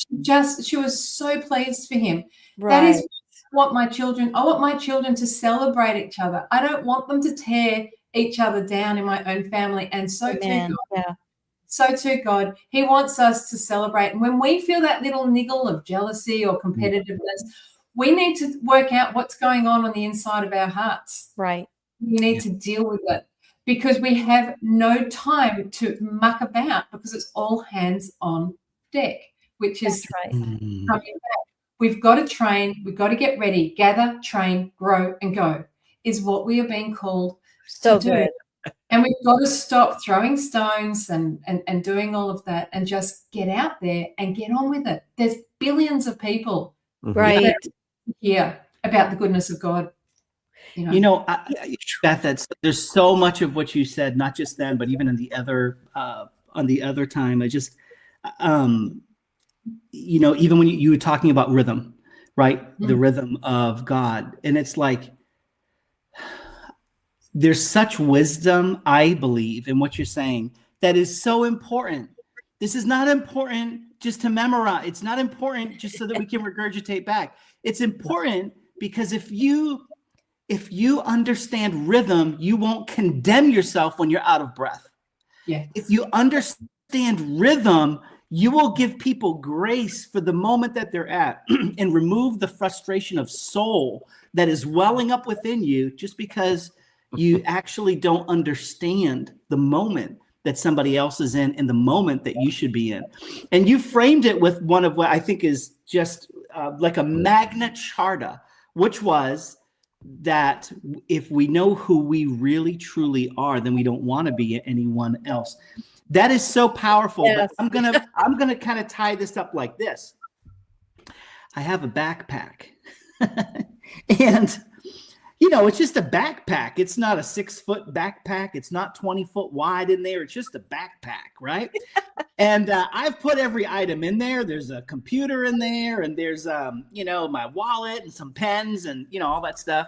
she was so pleased for him. Right. That is what I want my children to celebrate each other. I don't want them to tear each other down in my own family. And so too God. Yeah. So too God. He wants us to celebrate. And when we feel that little niggle of jealousy or competitiveness, we need to work out what's going on the inside of our hearts. Right. We need to deal with it because we have no time to muck about because it's all hands on deck, which is coming back. We've got to train. We've got to get ready, gather, train, grow, and go is what we are being called to do. And we've got to stop throwing stones and doing all of that and just get out there and get on with it. There's billions of people right here about the goodness of God. Beth, there's so much of what you said, not just then, but even on the other time. I just, even when you were talking about rhythm, right? The rhythm of God. And it's like, there's such wisdom, I believe, in what you're saying that is so important. This is not important just to memorize. It's not important just so that we can regurgitate back. It's important because if you understand rhythm, you won't condemn yourself when you're out of breath. Yeah. If you understand rhythm, you will give people grace for the moment that they're at and remove the frustration of soul that is welling up within you just because you actually don't understand the moment that somebody else is in and the moment that you should be in. And you framed it with one of what I think is just like a Magna Charta, which was that if we know who we really truly are, then we don't want to be anyone else. That is so powerful. Yes. But I'm gonna kind of tie this up like this. I have a backpack, and it's just a backpack. It's not a 6-foot backpack. It's not 20 foot wide in there. It's just a backpack, right? And I've put every item in there. There's a computer in there, and there's my wallet and some pens and all that stuff.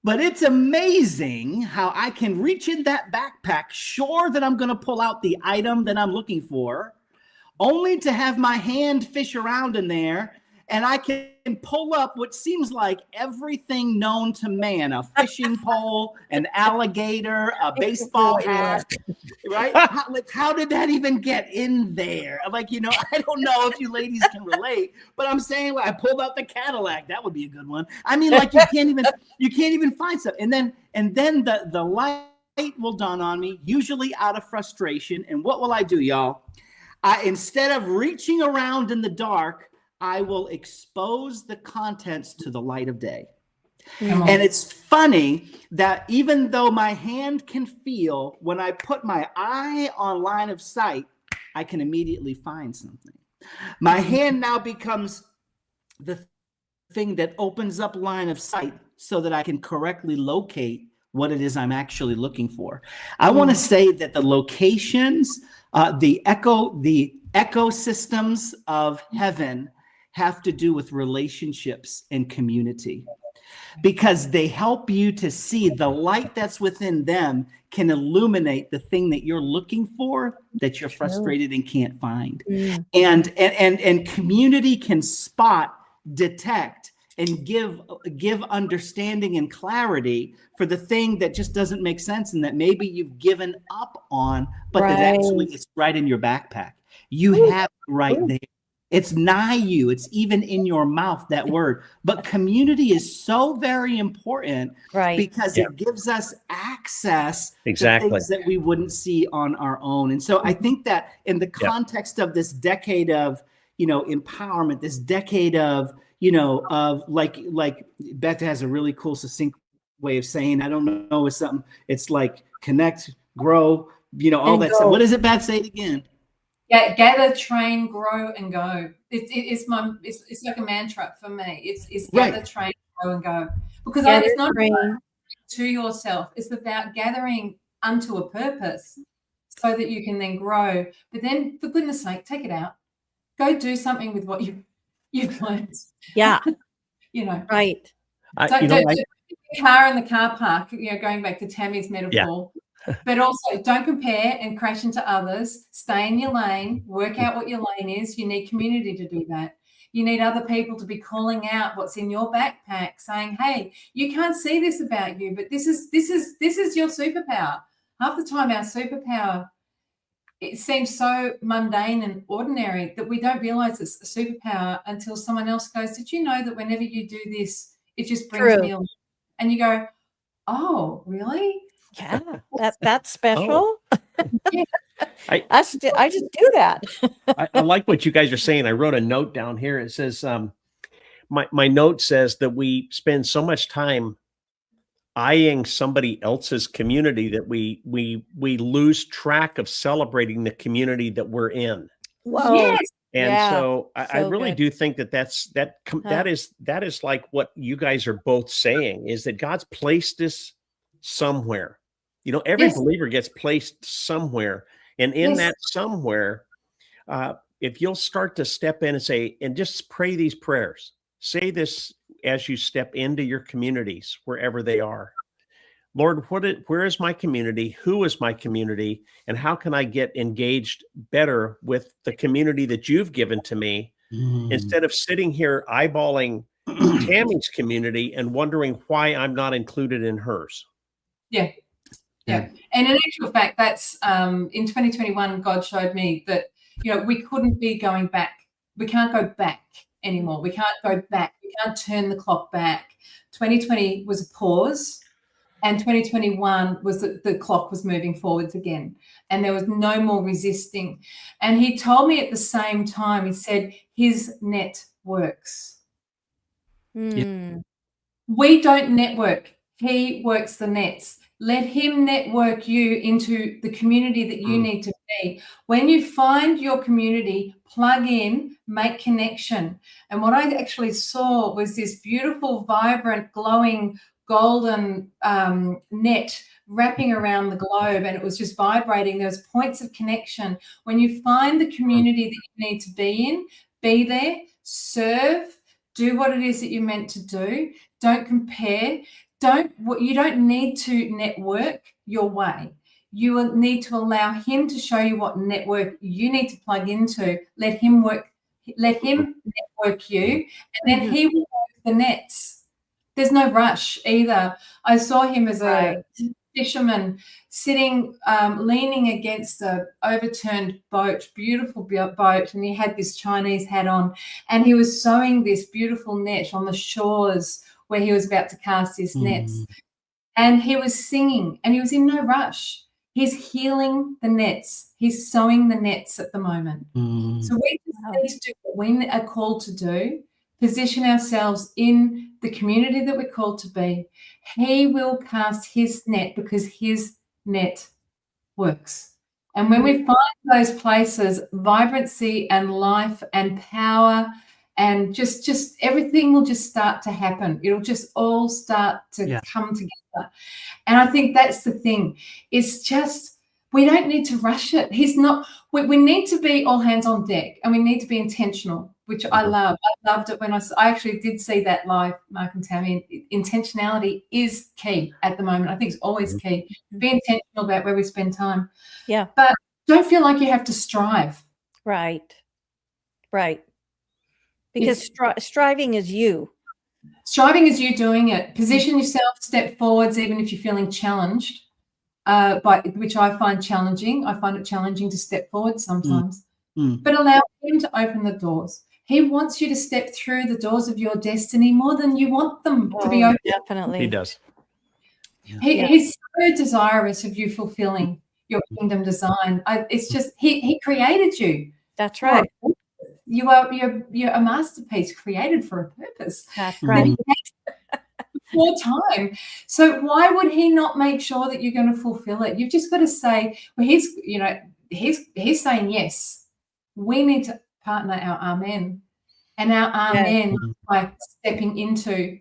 But it's amazing how I can reach in that backpack, sure that I'm going to pull out the item that I'm looking for, only to have my hand fish around in there, and I can pull up what seems like everything known to man: a fishing pole, an alligator, a baseball hat, right? How did that even get in there? Like, I don't know if you ladies can relate, but I'm saying, I pulled out the Cadillac. That would be a good one. I mean, like, you can't even find stuff. And then the light will dawn on me, usually out of frustration. And what will I do, y'all? Instead of reaching around in the dark, I will expose the contents to the light of day. And it's funny that even though my hand can feel, when I put my eye on line of sight, I can immediately find something. My hand now becomes the thing that opens up line of sight so that I can correctly locate what it is I'm actually looking for. I want to say that the locations, the ecosystems of heaven have to do with relationships and community, because they help you to see the light that's within them can illuminate the thing that you're looking for, that you're frustrated and can't find. And community can spot, detect, and give understanding and clarity for the thing that just doesn't make sense and that maybe you've given up on, but that actually it's right in your backpack. You have it right there. It's nigh you. It's even in your mouth, that word. But community is so very important, because it gives us access to things that we wouldn't see on our own. And so I think that in the context of this decade of, empowerment, this decade of, of like Beth has a really cool, succinct way of saying, I don't know, it's something, it's like connect, grow, all that stuff. What does it, Beth? Say it again. Gather, train, grow, and go. It's like a mantra for me. It's gather, train, grow, and go. Because it's not to yourself. It's about gathering unto a purpose so that you can then grow. But then, for goodness sake, take it out. Go do something with what you've learned. Yeah. Right. Don't put your car in the car park, going back to Tammy's metaphor. But also, don't compare and crash into others. Stay in your lane. Work out what your lane is. You need community to do that. You need other people to be calling out what's in your backpack, saying, "Hey, you can't see this about you, but this is your superpower." Half the time, our superpower, it seems so mundane and ordinary that we don't realize it's a superpower until someone else goes, "Did you know that whenever you do this, it just brings me along?" And you go, "Oh, really?" Yeah, that's special. I just do that. I like what you guys are saying. I wrote a note down here. It says, my note says that we spend so much time eyeing somebody else's community that we lose track of celebrating the community that we're in. Whoa. Yes. And so I really do think that is like what you guys are both saying, is that God's placed us somewhere. Every believer gets placed somewhere. And in that somewhere, if you'll start to step in and say, and just pray these prayers, say this as you step into your communities, wherever they are. Lord, where is my community? Who is my community? And how can I get engaged better with the community that you've given to me, instead of sitting here eyeballing Tammy's community and wondering why I'm not included in hers? Yeah. And in actual fact, that's in 2021, God showed me that, we couldn't be going back. We can't go back anymore. We can't go back. We can't turn the clock back. 2020 was a pause, and 2021 was the clock was moving forwards again, and there was no more resisting. And he told me at the same time, he said, his net works. We don't network. He works the nets. Let him network you into the community that you need to be. When you find your community, plug in, make connection. And what I actually saw was this beautiful, vibrant, glowing, golden net wrapping around the globe, and it was just vibrating. There was points of connection. When you find the community that you need to be in, be there, serve, Do what it is that you're meant to do. Don't compare. You don't need to network your way. You will need to allow him to show you what network you need to plug into. Let him network you, and then he will work the nets. There's no rush either. I saw him as a fisherman sitting, leaning against a overturned boat, beautiful boat, and he had this Chinese hat on, and he was sewing this beautiful net on the shores where he was about to cast his nets. And he was singing, and he was in no rush. He's healing the nets. He's sewing the nets at the moment. So we just need to do what we are called to do, position ourselves in the community that we're called to be. He will cast his net because his net works. And when we find those places, vibrancy and life and power and just everything will just start to happen. It'll just all start to come together. And I think that's the thing. It's just, we don't need to rush it. We need to be all hands on deck, and we need to be intentional, which I love. I loved it when I actually did see that live, Mark and Tammy. Intentionality is key at the moment. I think it's always key. Be intentional about where we spend time. Yeah. But don't feel like you have to strive. Right. Because striving is you. Striving is you doing it. Position yourself, step forwards, even if you're feeling challenged, which I find challenging. I find it challenging to step forward sometimes. But allow him to open the doors. He wants you to step through the doors of your destiny more than you want them to be open. Definitely. He does. He's so desirous of you fulfilling your kingdom design. It's just he created you. That's right. You're a masterpiece created for a purpose. That's right. For time. So why would he not make sure that you're going to fulfill it? You've just got to say, well, he's saying yes. We need to partner our amen. And our amen by stepping into,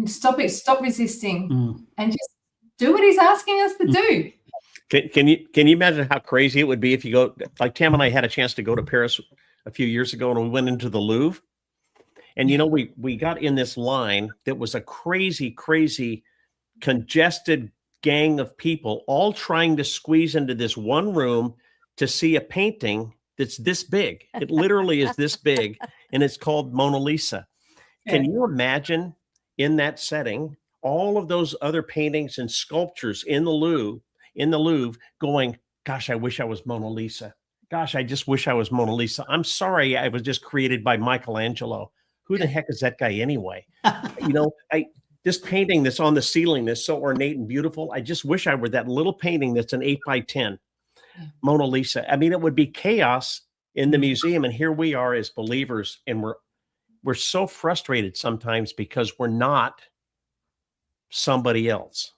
stop resisting and just do what he's asking us to do. Can you imagine how crazy it would be if you go, like Tam and I had a chance to go to Paris a few years ago, and we went into the Louvre, and we got in this line that was a crazy congested gang of people all trying to squeeze into this one room to see a painting that's this big. It literally is this big, and it's called Mona Lisa. Can you imagine in that setting all of those other paintings and sculptures in the Louvre going, gosh, I wish I was Mona Lisa. Gosh, I just wish I was Mona Lisa. I'm sorry I was just created by Michelangelo. Who the heck is that guy anyway? This painting that's on the ceiling that's so ornate and beautiful. I just wish I were that little painting that's an 8x10 Mona Lisa. I mean, it would be chaos in the museum. And here we are as believers, and we're so frustrated sometimes because we're not somebody else.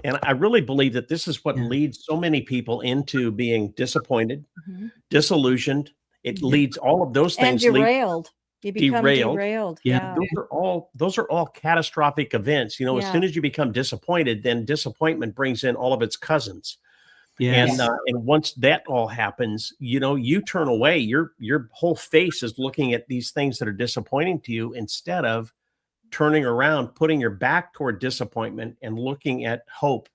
And I really believe that this is what leads so many people into being disappointed, disillusioned. It leads all of those things. And derailed. You become derailed. Yeah. Those are all catastrophic events. As soon as you become disappointed, then disappointment brings in all of its cousins. And once that all happens, you turn away. Your whole face is looking at these things that are disappointing to you instead of turning around, putting your back toward disappointment and looking at hope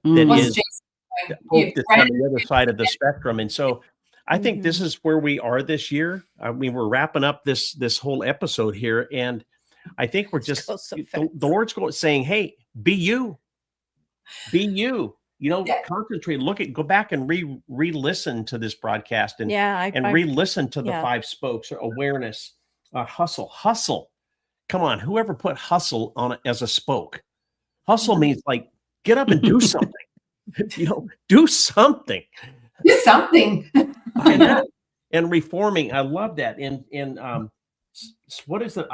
that is hope that's on the other side of the spectrum. And so I think this is where we are this year. I mean, we're wrapping up this whole episode here, and I think we're just the Lord's saying, hey, be you. Concentrate, go back and re-listen to this broadcast and re-listen to the 5 spokes or awareness, hustle. Come on, whoever put hustle on it as a spoke? Hustle means like get up and do something. Do something. Do something. and reforming. I love that. And what is it?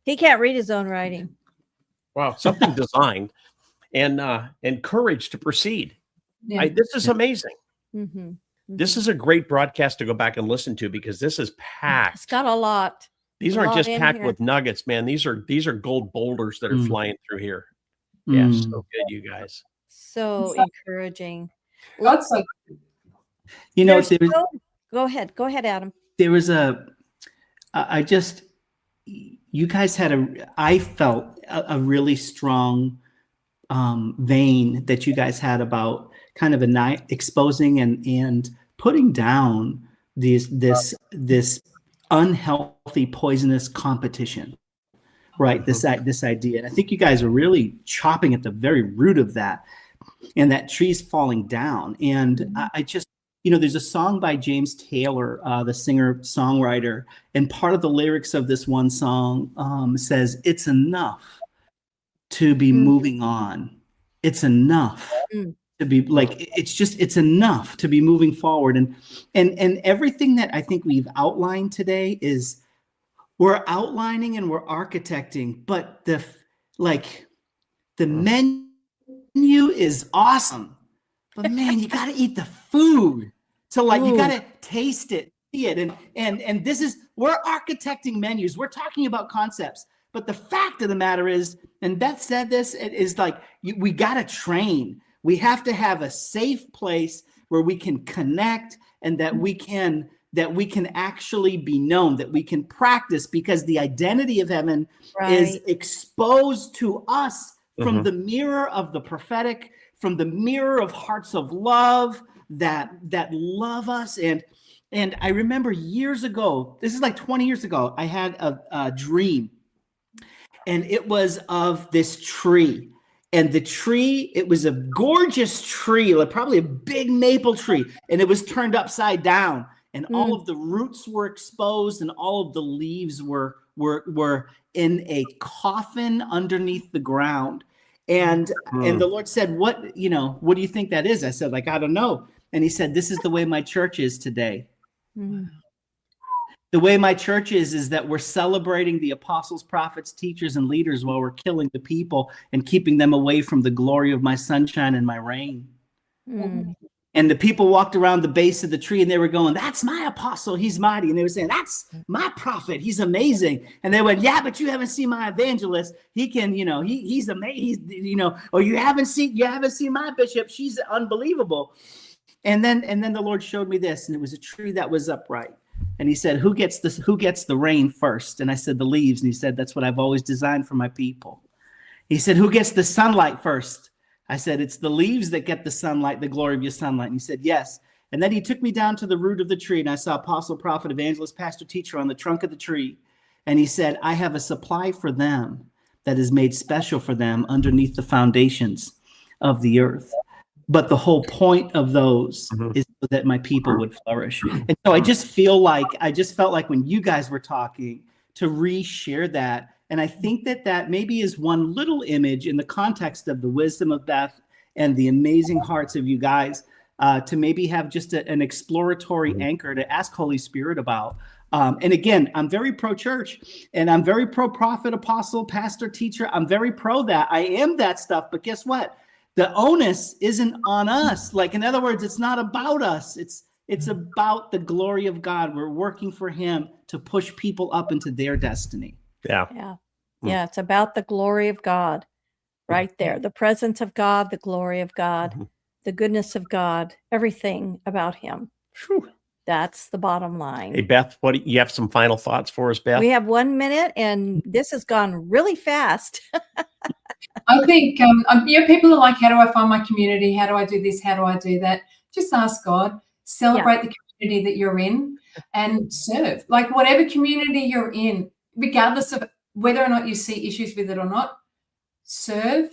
He can't read his own writing. Wow, something designed and courage to proceed. This is amazing. This is a great broadcast to go back and listen to because this is packed. It's got a lot. These aren't just packed with nuggets, man. These are gold boulders that are flying through here. Yeah, so good, you guys. So encouraging. God's so go ahead, Adam. there was you guys had I felt a really strong vein that you guys had about kind of exposing and putting down this unhealthy, poisonous competition, right? This idea, and I think you guys are really chopping at the very root of that, and that tree's falling down. And I just, there's a song by James Taylor, the singer-songwriter, and part of the lyrics of this one song says, "It's enough to be moving on. It's enough to be it's enough to be moving forward." And everything that I think we've outlined today is we're outlining and we're architecting, but the menu is awesome. But man, you got to eat the food. So you got to taste it, see it. And this is, we're architecting menus. We're talking about concepts. But the fact of the matter is, and Beth said this, it is we got to train. We have to have a safe place where we can connect and that we can actually be known, that we can practice, because the identity of heaven is exposed to us from the mirror of the prophetic, from the mirror of hearts of love that love us. And I remember years ago, this is like 20 years ago, I had a dream, and it was of this tree. And the tree, it was a gorgeous tree, like probably a big maple tree, and it was turned upside down, and all of the roots were exposed, and all of the leaves were in a coffin underneath the ground. And the Lord said, what do you think that is? I said, I don't know. And he said, this is the way my church is today. The way my church is that we're celebrating the apostles, prophets, teachers, and leaders while we're killing the people and keeping them away from the glory of my sunshine and my rain. And the people walked around the base of the tree and they were going, "That's my apostle, he's mighty." And they were saying, "That's my prophet, he's amazing." And they went, "Yeah, but you haven't seen my evangelist. He can, he's amazing, or you haven't seen my bishop. She's unbelievable." And then the Lord showed me this, and it was a tree that was upright. And he said, who gets the rain first? And I said, "The leaves." And he said, "That's what I've always designed for my people." He said, "Who gets the sunlight first?" I said, "It's the leaves that get the sunlight, the glory of your sunlight." And he said, "Yes." And then he took me down to the root of the tree, and I saw apostle, prophet, evangelist, pastor, teacher on the trunk of the tree. And he said, "I have a supply for them that is made special for them underneath the foundations of the earth. But the whole point of those is so that my people would flourish." And so I just felt like when you guys were talking, to re-share that. And I think that maybe is one little image in the context of the wisdom of Beth and the amazing hearts of you guys, to maybe have just an exploratory anchor to ask Holy Spirit about. And again, I'm very pro-church, and I'm very pro-prophet, apostle, pastor, teacher. I'm very pro that. I am that stuff. But guess what? The onus isn't on us. In other words, it's not about us. It's about the glory of God. We're working for him to push people up into their destiny. Yeah. It's about the glory of God right there. The presence of God, the glory of God, the goodness of God, everything about him. That's the bottom line. Hey, Beth, you have some final thoughts for us, Beth? We have 1 minute, and this has gone really fast. I think people are like, "How do I find my community? How do I do this? How do I do that?" Just ask God. Celebrate the community that you're in and serve. Whatever community you're in, regardless of whether or not you see issues with it or not, serve,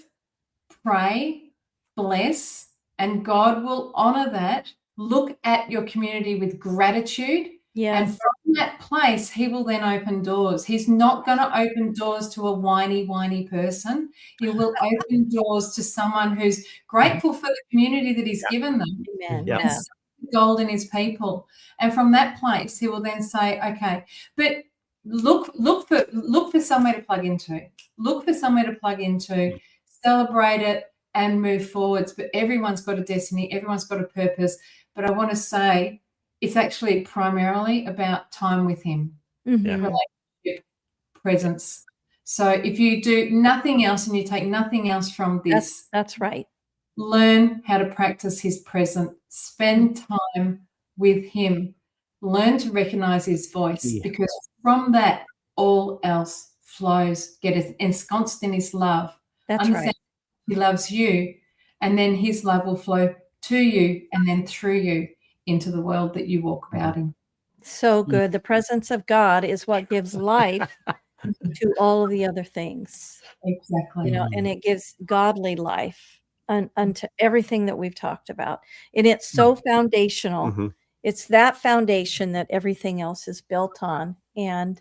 pray, bless, and God will honor that. Look at your community with gratitude. And from that place, he will then open doors. He's not going to open doors to a whiny person. He will open doors to someone who's grateful for the community that he's given them. Amen. Yeah. Yeah. Gold in his people. And from that place, he will then say, "Okay, but look for somewhere to plug into. Look for somewhere to plug into, celebrate it, and move forwards." But everyone's got a destiny. Everyone's got a purpose. But I want to say, it's actually primarily about time with him, relationship, presence. So if you do nothing else and you take nothing else from this, that's right. Learn how to practice his presence. Spend time with him. learn to recognize his voice, Yeah. because from that, all else flows. Get ensconced in his love. That's Understand right. he loves you, and then his love will flow to you and then through you into the world that you walk about in. So good. The presence of God is what gives life to all of the other things, Exactly. you know, and it gives godly life unto everything that we've talked about. And it's so foundational. Mm-hmm. It's that foundation that everything else is built on. And,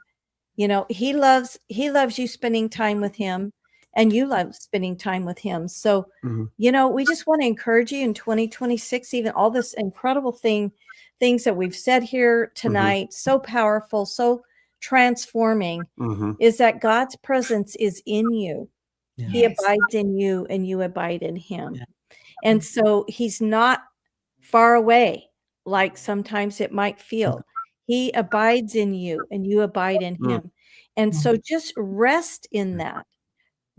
you know, he loves you spending time with him, and you love spending time with him. So, Mm-hmm. you know, we just want to encourage you in 2026, even all this incredible things that we've said here tonight, so powerful, so transforming, is that God's presence is in you. Yeah. He abides in you and you abide in him. Yeah. And so he's not far away like sometimes it might feel. He abides in you and you abide in him. And so just rest in that.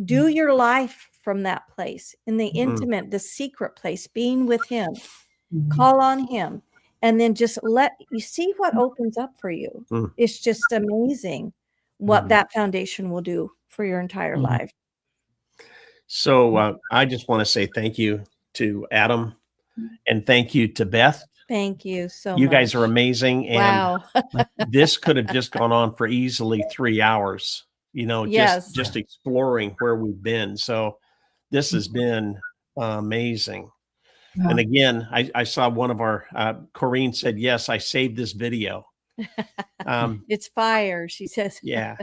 Do your life from that place, in the intimate, the secret place, being with him. Call on him, and then just let you see what opens up for you. It's just amazing what that foundation will do for your entire life. So I just want to say thank you to Adam, and thank you to Beth. Thank you so much. You guys are amazing. And wow. this could have just gone on for easily 3 hours, you know, Yes. just exploring where we've been. So this has been amazing. Yeah. And again, I saw one of our, Corrine said, yes, I saved this video. It's fire, she says. Yeah.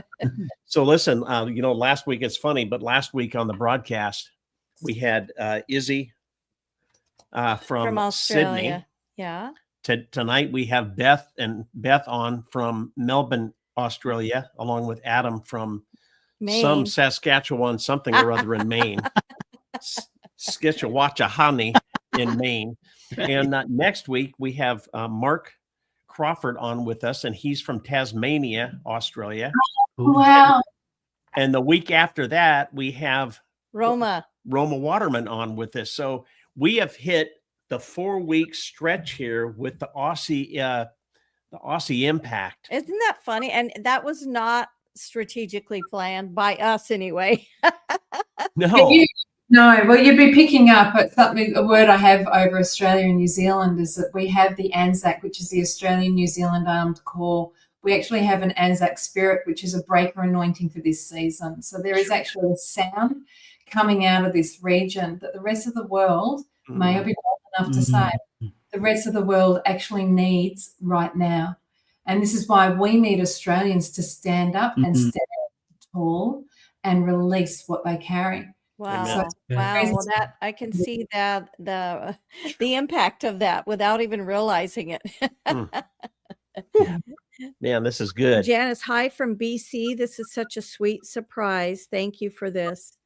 So listen, you know, last week, it's funny, but last week on the broadcast, we had Izzy from Australia. Sydney. Yeah. Tonight we have Beth on from Melbourne, Australia, along with Adam from Maine. some Saskatchewan, something or other in Maine. Skowhegan in Maine. And next week we have Mark Crawford on with us, and he's from Tasmania, Australia. Wow. And the week after that, we have Roma Waterman on with us. So we have hit the 4-week stretch here with the Aussie impact. Isn't that funny? And that was not strategically planned by us anyway. No. No, well, you'd be picking up at something. A word I have over Australia and New Zealand is that we have the Anzac, which is the Australian New Zealand Armed Corps. We actually have an Anzac spirit, which is a breaker anointing for this season. So there is actually a sound coming out of this region that the rest of the world may not be bold enough to say. The rest of the world actually needs right now. And this is why we need Australians to stand up and stand tall and release what they carry. Wow. Amen. Wow. Well, that I can see that the impact of that without even realizing it. Man, this is good. Janice, hi from BC. This is such a sweet surprise. Thank you for this.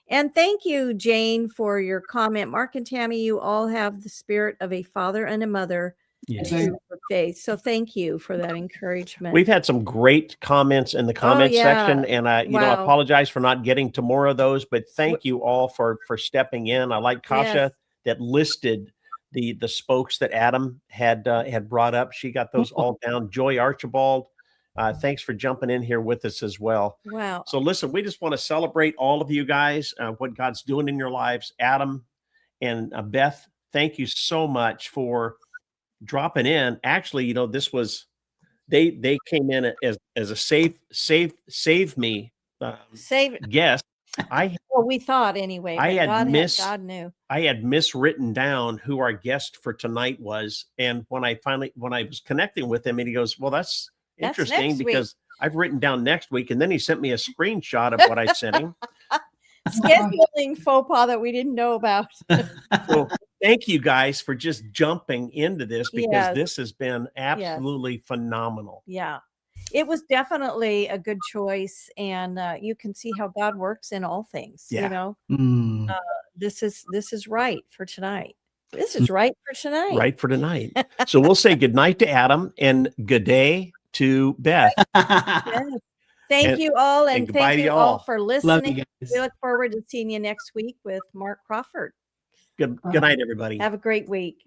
And thank you, Jane, for your comment. Mark and Tammy, you all have the spirit of a father and a mother. Yes. For faith. So thank you for that encouragement. We've had some great comments in the comment section, and I apologize for not getting to more of those, but thank you all for stepping in. I like Kasha that listed the spokes that Adam had brought up. She got those all down. Joy Archibald, thanks for jumping in here with us as well. Wow. So listen, we just want to celebrate all of you guys, what God's doing in your lives. Adam and Beth, thank you so much for dropping in. Actually, you know, this was they came in as a save me guest. Well, we thought anyway. God knew. I had miswritten down who our guest for tonight was, and when I was connecting with him, and he goes, "Well, that's interesting because I've written down next week," and then he sent me a screenshot of what I sent him. Scheduling faux pas that we didn't know about. So thank you guys for just jumping into this, because this has been absolutely phenomenal. Yeah, it was definitely a good choice, and you can see how God works in all things. You know, this is right for tonight. This is right for tonight. Right for tonight. So we'll say good night to Adam and good day to Beth. Yes. Thank you all, and thank you all for listening. We look forward to seeing you next week with Mark Crawford. Good night, everybody. Have a great week.